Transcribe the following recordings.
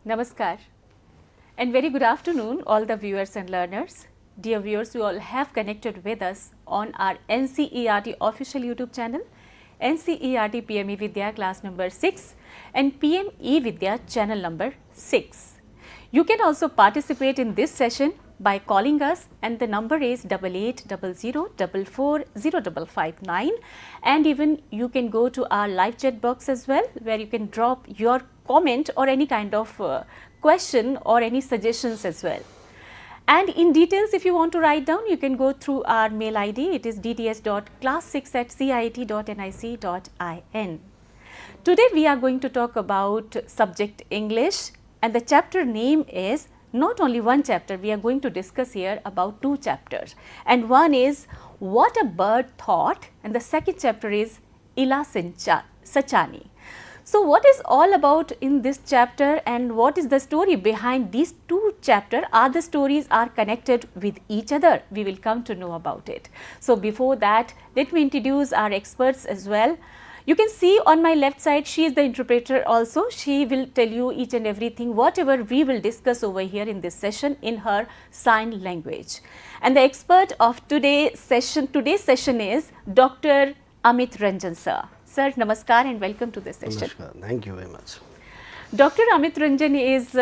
Namaskar and very good afternoon all the viewers and learners. Dear viewers, you all have connected with us on our NCERT official YouTube channel, NCERT PME Vidya class number 6 and PME Vidya channel number 6. You can also participate in this session by calling us, and the number is 8800440559, and even you can go to our live chat box as well, where you can drop your comment or any kind of question or any suggestions as well. And in details, if you want to write down, you can go through our mail ID. It is dts.class6@cit.nic.in. Today we are going to talk about subject English, and the chapter name is not only one chapter. We are going to discuss here about two chapters, and one is What a Bird Thought, and the second chapter is Ila Sachani. So, what is all about in this chapter and what is the story behind these two chapters? Are the stories are connected with each other? We will come to know about it. So, before that, let me introduce our experts as well. You can see on my left side, she is the interpreter also. She will tell you each and everything, whatever we will discuss over here in this session in her sign language. And the expert of today's session is Dr. Amit Ranjan sir. Sir, namaskar and welcome to this session. Namaskar. Thank you very much. Dr. Amit Ranjan is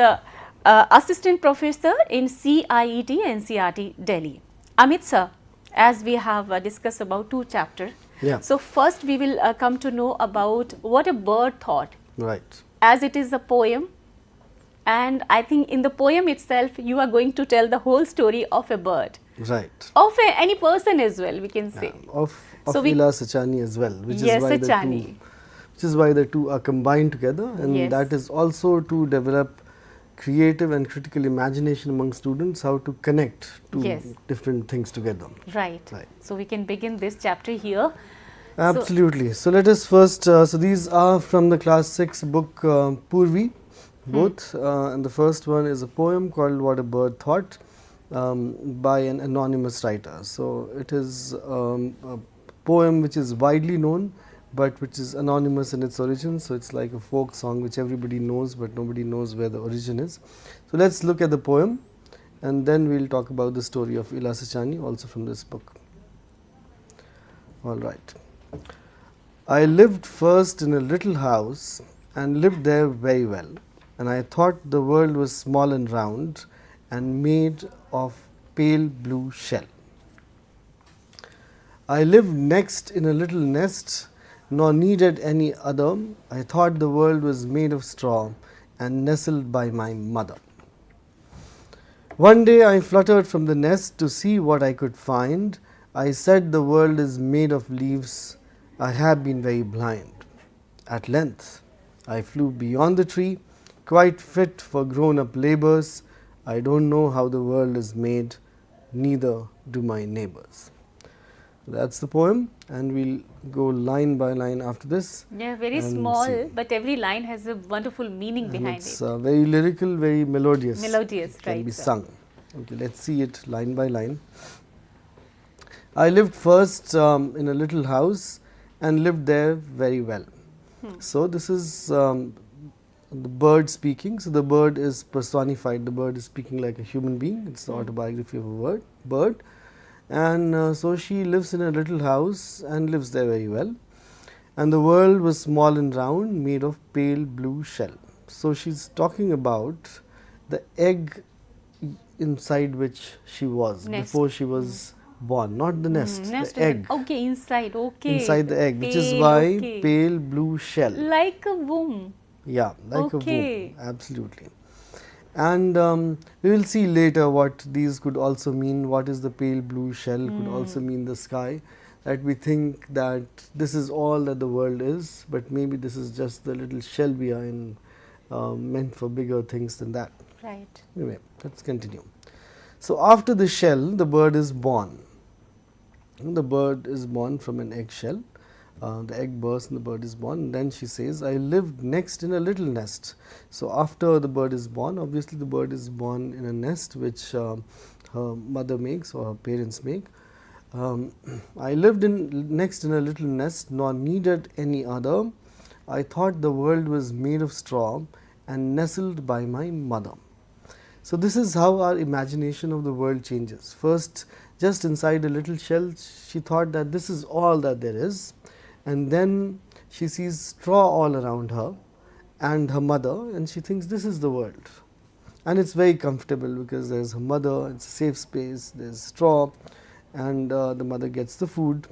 assistant professor in CIET NCERT Delhi. Amit sir, as we have discussed about two chapters. Yeah. So first we will come to know about What a Bird Thought. Right. As it is a poem, and I think in the poem itself you are going to tell the whole story of a bird. Right. Of any person as well, we can say. Of So Ila Sachani as well, which Yes, is why Sachani. the two are combined together, and Yes. that is also to develop creative and critical imagination among students, how to connect two Yes. different things together. Right. Right. So we can begin this chapter here. Absolutely. So let us first, so these are from the class 6 book Purvi, both, and the first one is a poem called What a Bird Thought by an anonymous writer. So it is a poem which is widely known, but which is anonymous in its origin. So it's like a folk song which everybody knows, but nobody knows where the origin is. So let's look at the poem, and then we'll talk about the story of Ila Sachani, also from this book. All right. I lived first in a little house and lived there very well, and I thought the world was small and round and made of pale blue shell. I lived next in a little nest, nor needed any other. I thought the world was made of straw and nestled by my mother. One day I fluttered from the nest to see what I could find. I said the world is made of leaves. I have been very blind. At length I flew beyond the tree, quite fit for grown-up labours. I don't know how the world is made, neither do my neighbours. That's the poem, and we'll go line by line after this. Yeah, very and small, see. but every line has a wonderful meaning And behind it's it. very lyrical, very melodious. Melodious, It can right, be sir. sung. Okay, let's see it line by line. I lived first in a little house and lived there very well. So this is the bird speaking. So the bird is personified. The bird is speaking like a human being. It's the autobiography of a bird. And so she lives in a little house and lives there very well. And the world was small and round, made of pale blue shell. So she's talking about the egg inside which she was Nest. before she was born, not the nest, Nest the is egg. Okay, inside. Okay. Inside the egg, which is Pale, why okay. pale blue shell. Like a womb. Yeah, like Okay. a womb, absolutely. And we will see later what these could also mean. What is the pale blue shell could also mean the sky. That we think that this is all that the world is, but maybe this is just the little shell we are in, meant for bigger things than that. Right. Anyway, let's continue. So after the shell, the bird is born. The bird is born from an eggshell. The egg bursts and the bird is born. And then she says, I lived next in a little nest. So after the bird is born, obviously the bird is born in a nest which her mother makes or her parents make. I lived next in a little nest, nor needed any other. I thought the world was made of straw and nestled by my mother. So this is how our imagination of the world changes. First, just inside a little shell, she thought that this is all that there is, and then she sees straw all around her and her mother, and she thinks this is the world. And it's very comfortable because there's her mother, it's a safe space, there's straw, and the mother gets the food.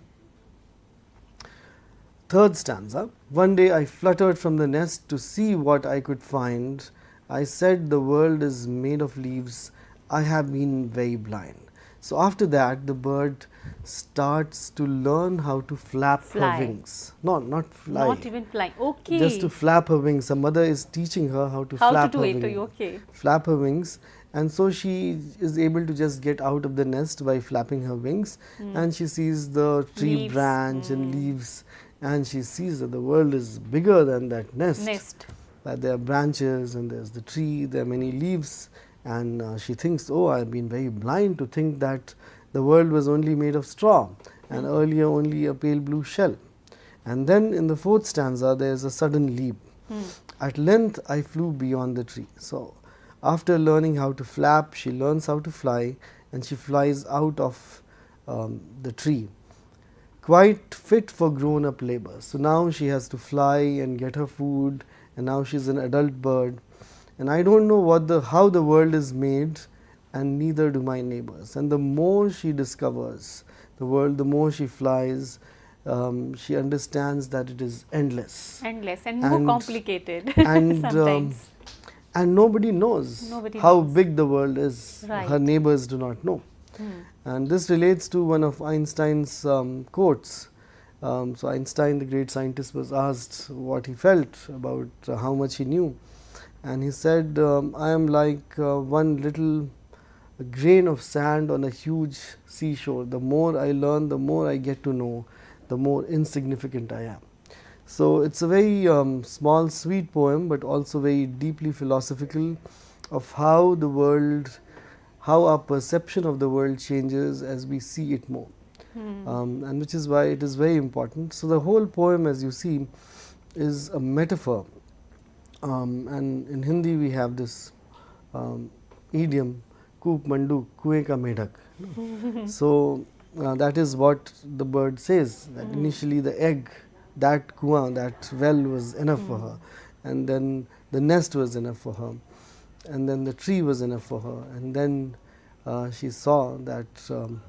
Third stanza, one day I fluttered from the nest to see what I could find. I said the world is made of leaves, I have been very blind. So after that, the bird starts to learn how to flap her wings. No, not fly. Not even flying. Okay. Just to flap her wings. Her mother is teaching her how to flap her wings. Okay. Flap her wings. And so she is able to just get out of the nest by flapping her wings. And she sees the tree branch and leaves. And she sees that the world is bigger than that nest. That there are branches and there's the tree, there are many leaves. And she thinks, oh, I've been very blind to think that the world was only made of straw and earlier only a pale blue shell. And then in the fourth stanza, there is a sudden leap. At length, I flew beyond the tree. So after learning how to flap, she learns how to fly, and she flies out of the tree, quite fit for grown-up labor. So now she has to fly and get her food, and now she's an adult bird. And I don't know how the world is made, and neither do my neighbors. And the more she discovers the world, the more she flies, she understands that it is endless. Endless and more complicated and, sometimes. And nobody knows how big the world is. Her neighbors do not know. And this relates to one of Einstein's quotes. So Einstein, the great scientist, was asked what he felt about how much he knew. And he said, I am like one little grain of sand on a huge seashore. The more I learn, the more I get to know, the more insignificant I am. So it's a very small, sweet poem, but also very deeply philosophical of how the world, how our perception of the world changes as we see it more. And which is why it is very important. So the whole poem, as you see, is a metaphor. And in Hindi we have this idiom, Koop Mandu, Kuein ka Medhak. So that is what the bird says, that initially the egg, that kuan, that well was enough for her, and then the nest was enough for her, and then the tree was enough for her, and then she saw that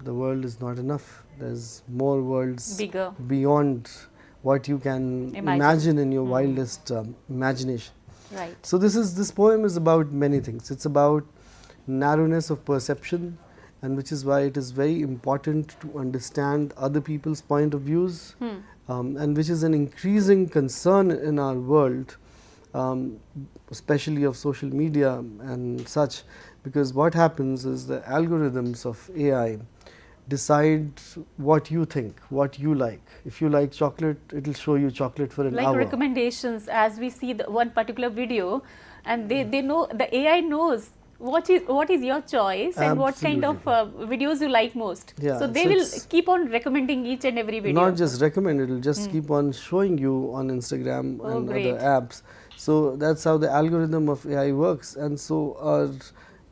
the world is not enough. There's more worlds beyond what you can imagine in your wildest imagination. Right. So this poem is about many things. It's about narrowness of perception, and which is why it is very important to understand other people's point of views, and which is an increasing concern in our world, especially of social media and such, because what happens is the algorithms of AI decide what you think, what you like. If you like chocolate, it will show you chocolate for an hour. Like recommendations, as we see the one particular video, and they know, the AI knows what is your choice and what kind of videos you like most. Yeah, so they will keep on recommending each and every video. Not just recommend, it will just keep on showing you on Instagram and other apps. So that's how the algorithm of AI works. And so our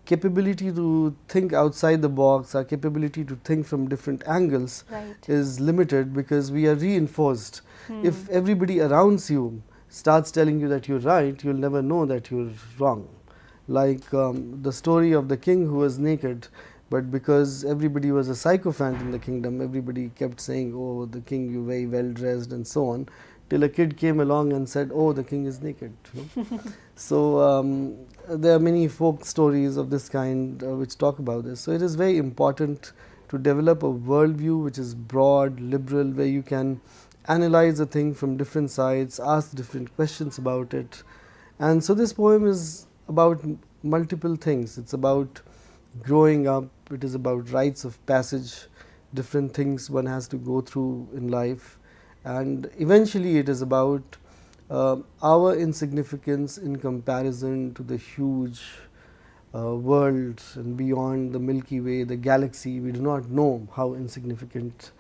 capability to think outside the box, our capability to think from different angles is limited, because we are reinforced. If everybody around you starts telling you that you're right, you'll never know that you're wrong. Like the story of the king who was naked, but because everybody was a sycophant in the kingdom, everybody kept saying, oh, the king, you're very well dressed and so on, till a kid came along and said, oh, the king is naked. So there are many folk stories of this kind which talk about this. So it is very important to develop a worldview which is broad, liberal, where you can analyze a thing from different sides, ask different questions about it. And so this poem is about multiple things. It's about growing up, it is about rites of passage, different things one has to go through in life, and eventually it is about our insignificance in comparison to the huge world and beyond the Milky Way, the galaxy. We do not know how insignificant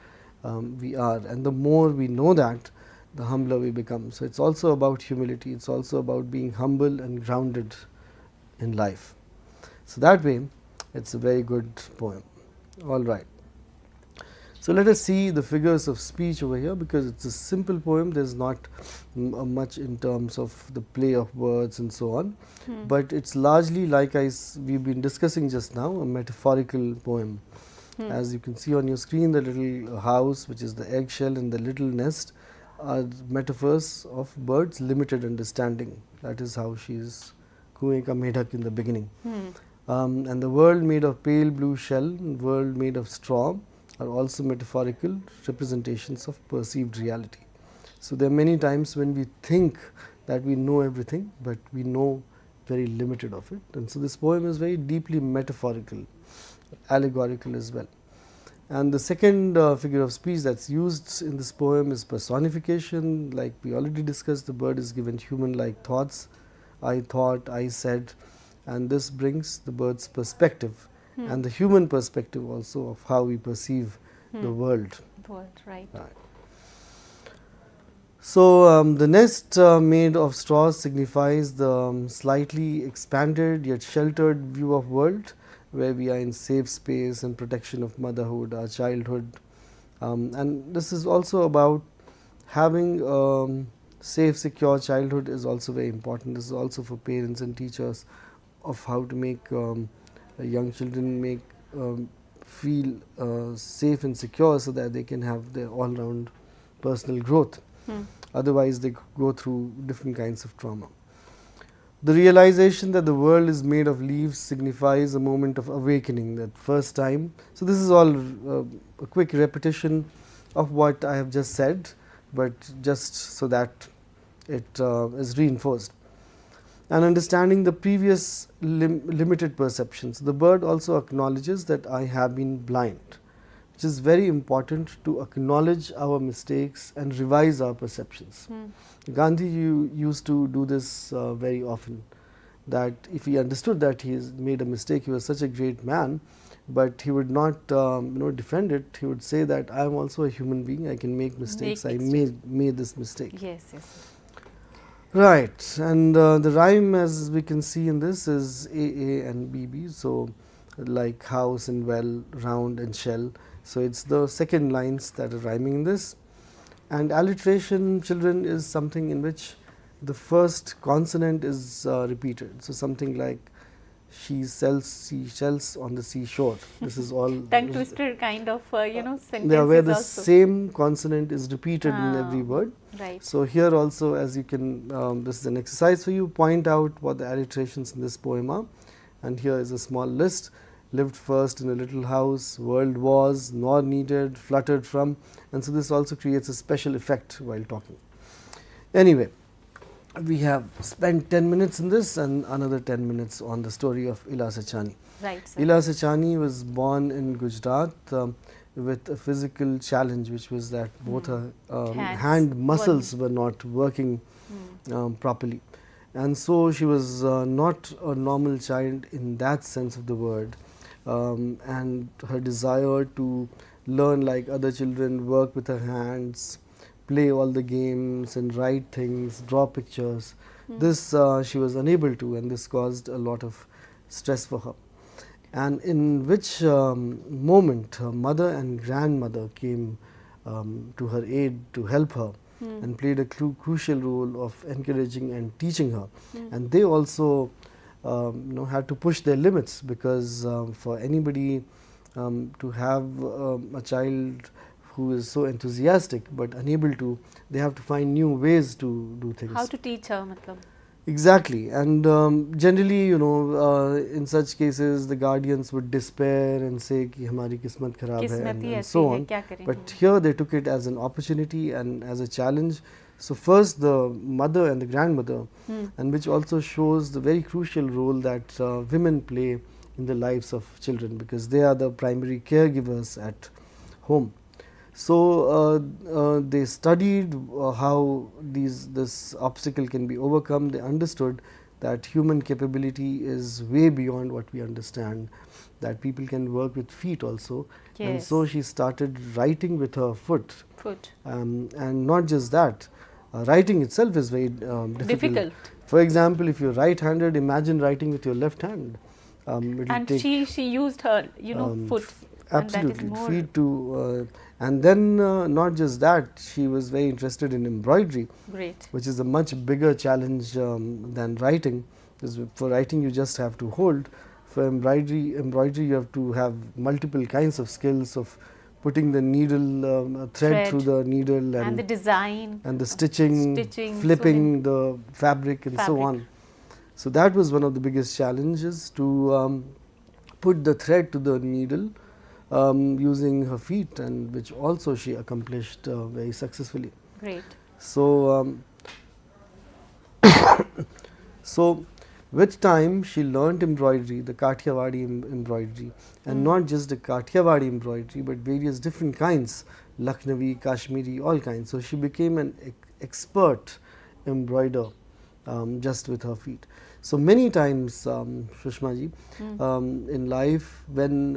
we are, and the more we know that, the humbler we become. So it's also about humility. It's also about being humble and grounded in life. So that way, it's a very good poem. All right. So let us see the figures of speech over here, because it's a simple poem. There's not much in terms of the play of words and so on, but it's largely, like we've been discussing just now, a metaphorical poem. As you can see on your screen, the little house, which is the eggshell, and the little nest are metaphors of birds' limited understanding. That is how she is kuein ka medhak in the beginning. And the world made of pale blue shell, world made of straw, are also metaphorical representations of perceived reality. So there are many times when we think that we know everything, but we know very limited of it. And so this poem is very deeply metaphorical, allegorical as well. And the second figure of speech that's used in this poem is personification. Like we already discussed, the bird is given human-like thoughts. I thought, I said, and this brings the bird's perspective and the human perspective also of how we perceive the world. Right. So the nest made of straw signifies the slightly expanded yet sheltered view of world, where we are in safe space and protection of motherhood, our childhood. And this is also about having safe, secure childhood is also very important. This is also for parents and teachers of how to make young children feel safe and secure, so that they can have their all-round personal growth. Otherwise, they go through different kinds of trauma. The realization that the world is made of leaves signifies a moment of awakening, that first time. So this is all a quick repetition of what I have just said, but just so that it is reinforced. And understanding the previous limited perceptions. The bird also acknowledges that I have been blind, which is very important, to acknowledge our mistakes and revise our perceptions. Gandhi used to do this very often, that if he understood that he has made a mistake, he was such a great man, but he would not defend it. He would say that I am also a human being, I can make mistakes, I made this mistake. Yes. Right, and the rhyme, as we can see in this, is AA and BB, so like house and well, round and shell. So it's the second lines that are rhyming in this. And alliteration, children, is something in which the first consonant is repeated. So something like she sells seashells on the seashore. This is all tongue twister kind of sentences. Yeah, where the also. same consonant is repeated in every word. Right. So here also, as you can, this is an exercise for you. Point out what the alliterations in this poem are. And here is a small list. Lived first in a little house, world was, nor needed, fluttered from. And so this also creates a special effect while talking. Anyway, we have spent 10 minutes in this and another 10 minutes on the story of Ila Sachani. Right, sir. Ila Sachani was born in Gujarat with a physical challenge, which was that both her hand muscles were not working properly. And so she was not a normal child in that sense of the word. And her desire to learn like other children, work with her hands, play all the games and write things, draw pictures, this she was unable to, and this caused a lot of stress for her. And in which moment her mother and grandmother came to her aid to help her and played a crucial role of encouraging and teaching her. And they also had to push their limits, because for anybody to have a child who is so enthusiastic but unable to, they have to find new ways to do things. How to teach her, matlab? Exactly. And generally, in such cases, the guardians would despair and say ki hamari kismat kharab hai, and so on. But here they took it as an opportunity and as a challenge. So first the mother and the grandmother, and which also shows the very crucial role that women play in the lives of children, because they are the primary caregivers at home. So they studied how this obstacle can be overcome. They understood that human capability is way beyond what we understand, that people can work with feet also. And Yes. so she started writing with her foot. Foot. And not just that, writing itself is very difficult. Difficult. For example, if you're right-handed, imagine writing with your left hand. It'll And take she used her, foot. And that is absolutely more. feet to, and then not just that, she was very interested in embroidery, Great. which is a much bigger challenge than writing. Because for writing you just have to hold. For embroidery you have to have multiple kinds of skills of putting the needle thread through the needle And the design. and the stitching, so flipping the fabric and so Fabric. on. So that was one of the biggest challenges, to put the thread to the needle using her feet, and which also she accomplished very successfully. Great. So, so with time she learnt embroidery, the Kathiawadi embroidery, and not just the Kathiawadi embroidery but various different kinds, Lucknowi, Kashmiri, all kinds. So she became an expert embroider just with her feet. So many times, Sushma ji, in life, when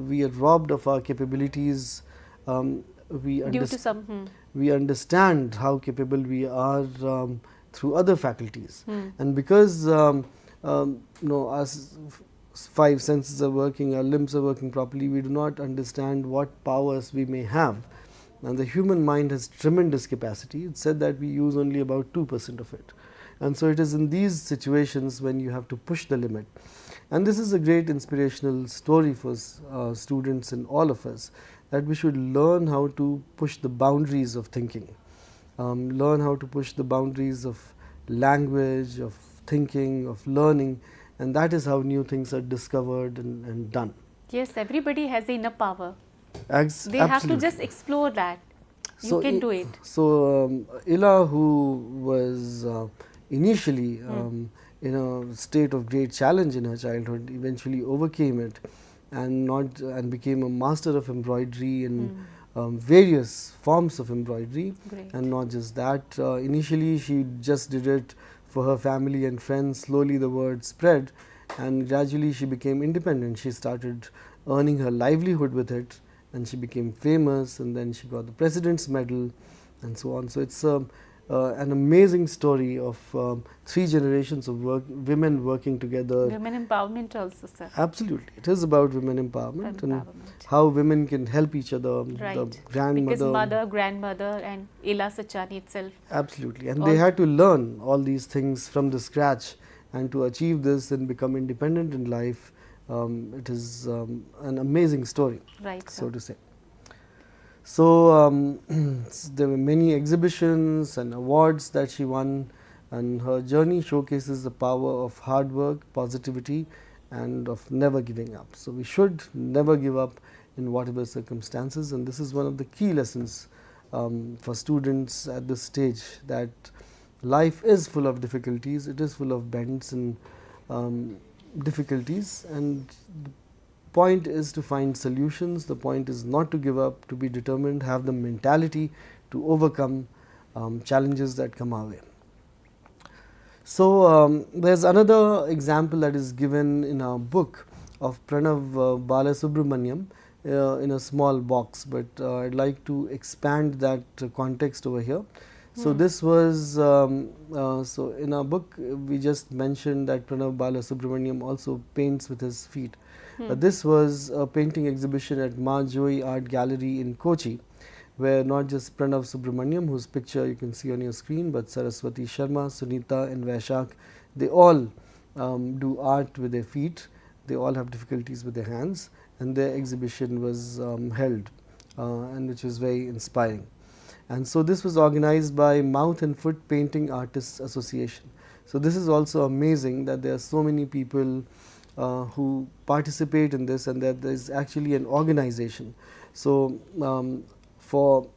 we are robbed of our capabilities, we understand how capable we are through other faculties. And because our five senses are working, our limbs are working properly, we do not understand what powers we may have. And the human mind has tremendous capacity. It's said that we use only about 2% of it. And so it is in these situations when you have to push the limit. And this is a great inspirational story for students and all of us, that we should learn how to push the boundaries of thinking, learn how to push the boundaries of language, of thinking, of learning, and that is how new things are discovered and done. Yes, everybody has enough power. They Absolutely. have to just explore that. You can do it. So Ila, who was initially in a state of great challenge in her childhood, eventually overcame it and became a master of embroidery and various forms of embroidery. Great. And not just that, initially she just did it for her family and friends. Slowly the word spread, and gradually she became independent. She started earning her livelihood with it, and she became famous, and then she got the President's Medal and so on. So it's an amazing story of 3 generations of women working together. Women empowerment also, sir. Absolutely, it is about women empowerment and how women can help each other. Right. The grandmother, because mother, grandmother, and Ila Sachani itself. Absolutely, and they had to learn all these things from the scratch, and to achieve this and become independent in life. It is an amazing story, right, so to say. So there were many exhibitions and awards that she won, and her journey showcases the power of hard work, positivity, and of never giving up. So we should never give up in whatever circumstances, and this is one of the key lessons for students at this stage, that life is full of difficulties, it is full of bends and difficulties, and the point is to find solutions. The point is not to give up, to be determined, have the mentality to overcome challenges that come our way. So there's another example that is given in our book of Pranav Balasubramaniam in a small box, but I'd like to expand that context over here. So this was, so in our book we just mentioned that Pranav Balasubramaniam also paints with his feet. This was a painting exhibition at Ma Joy Art Gallery in Kochi, where not just Pranav Subramaniam, whose picture you can see on your screen, but Saraswati Sharma, Sunita and Vaishak, they all do art with their feet. They all have difficulties with their hands, and their exhibition was held, and which was very inspiring. And so this was organized by Mouth and Foot Painting Artists Association. So this is also amazing that there are so many people who participate in this, and that there is actually an organization. So for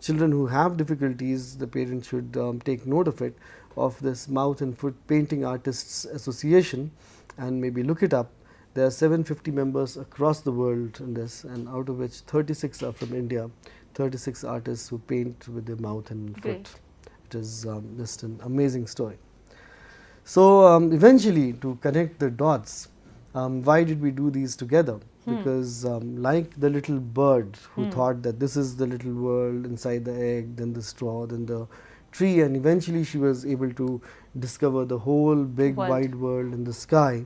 children who have difficulties, the parents should take note of it, of this Mouth and Foot Painting Artists Association, and maybe look it up. There are 750 members across the world in this, and out of which 36 are from India, 36 artists who paint with their mouth and foot. Great. It is just an amazing story. So eventually, to connect the dots, Why did we do these together? Because like the little bird who thought that this is the little world inside the egg, then the straw, then the tree, and eventually she was able to discover the whole big wide world in the sky.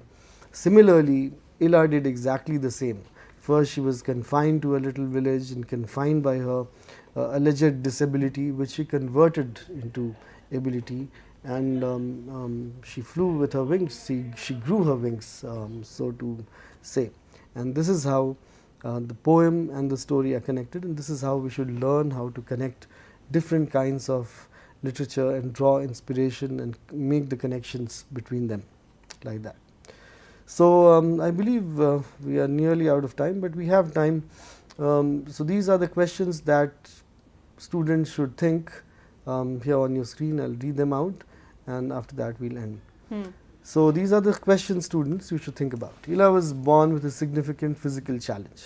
Similarly, Ila did exactly the same. First she was confined to a little village and confined by her alleged disability, which she converted into ability, and she flew with her wings, she grew her wings, so to say. And this is how the poem and the story are connected, and this is how we should learn how to connect different kinds of literature and draw inspiration and make the connections between them, like that. So I believe we are nearly out of time, but we have time. So these are the questions that students should think. Here on your screen I'll read them out, and after that we'll end. So these are the questions, students, you should think about. Ila was born with a significant physical challenge.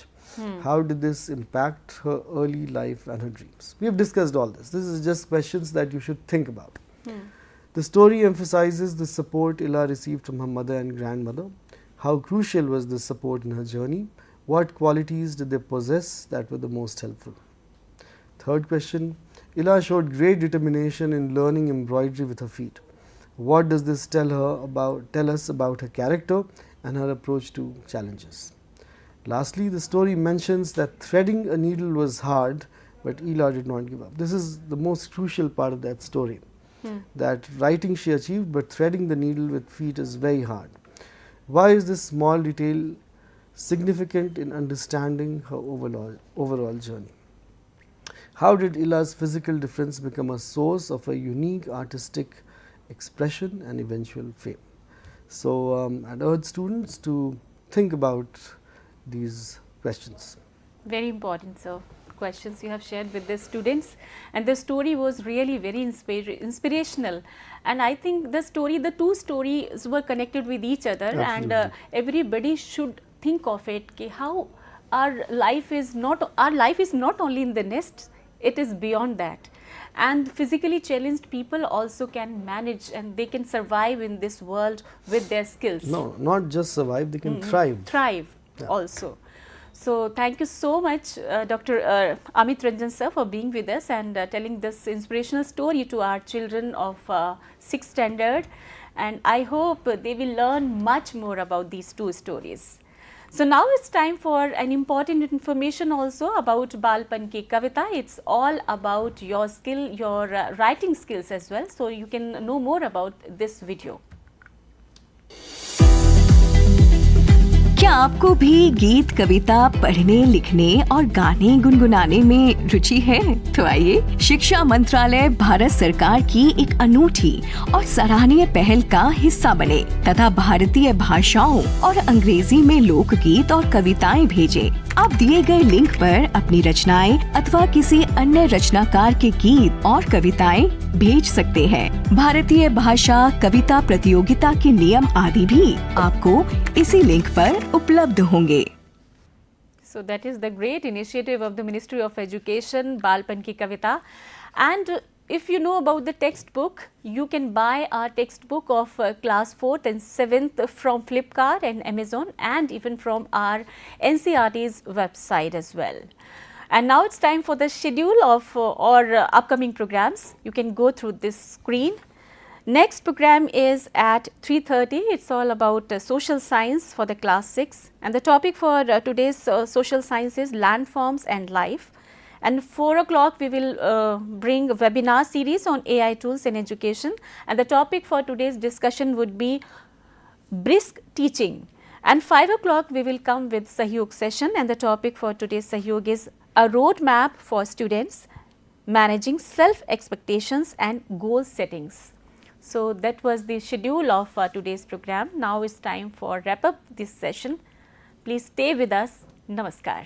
How did this impact her early life and her dreams? We have discussed all this. This is just questions that you should think about. The story emphasizes the support Ila received from her mother and grandmother. How crucial was this support in her journey? What qualities did they possess that were the most helpful? Third question, Ila showed great determination in learning embroidery with her feet. What does this tell us about her character and her approach to challenges? Lastly, the story mentions that threading a needle was hard, but Ila did not give up. This is the most crucial part of that story. That writing she achieved, but threading the needle with feet is very hard. Why is this small detail significant in understanding her overall journey? How did Ila's physical difference become a source of a unique artistic expression and eventual fame? So I'd urge students to think about these questions. Very important, sir. Questions you have shared with the students, and the story was really very inspirational, and I think the two stories were connected with each other. Absolutely. And everybody should think of it, how our life is not only in the nest, it is beyond that. And physically challenged people also can manage, and they can survive in this world with their skills. No, not just survive, they can thrive. Thrive also. So thank you so much, Dr. Amit Ranjan sir, for being with us and telling this inspirational story to our children of 6th standard, and I hope they will learn much more about these two stories. So now it's time for an important information also about Balpan Ki Kavita. It's all about your skill, your writing skills as well. So you can know more about this video. क्या आपको भी गीत, कविता पढ़ने, लिखने और गाने गुनगुनाने में रुचि है? तो आइए शिक्षा मंत्रालय भारत सरकार की एक अनूठी और सराहनीय पहल का हिस्सा बने तथा भारतीय भाषाओं और अंग्रेजी में लोकगीत और कविताएं भेजें। आप दिए गए लिंक पर अपनी रचनाएं अथवा किसी अन्य रचनाकार के गीत और कविताएं भेज सकते हैं। भारतीय भाषा कविता प्रतियोगिता के नियम आदि भी आपको इसी लिंक पर उपलब्ध होंगे। So that is the great initiative of the Ministry of Education, Balpan Ki Kavita. And if you know about the textbook, you can buy our textbook of class 4th and 7th from Flipkart and Amazon, and even from our NCERT's website as well. And now it's time for the schedule of our upcoming programs. You can go through this screen. Next program is at 3:30. It's all about social science for the class 6, and the topic for today's social science is landforms and life. And 4 o'clock we will bring a webinar series on AI tools in education, and the topic for today's discussion would be brisk teaching. And 5 o'clock we will come with Sahyog session, and the topic for today's Sahyog is a roadmap for students managing self expectations and goal settings. So that was the schedule of today's program. Now it's time for wrap up this session. Please stay with us. Namaskar.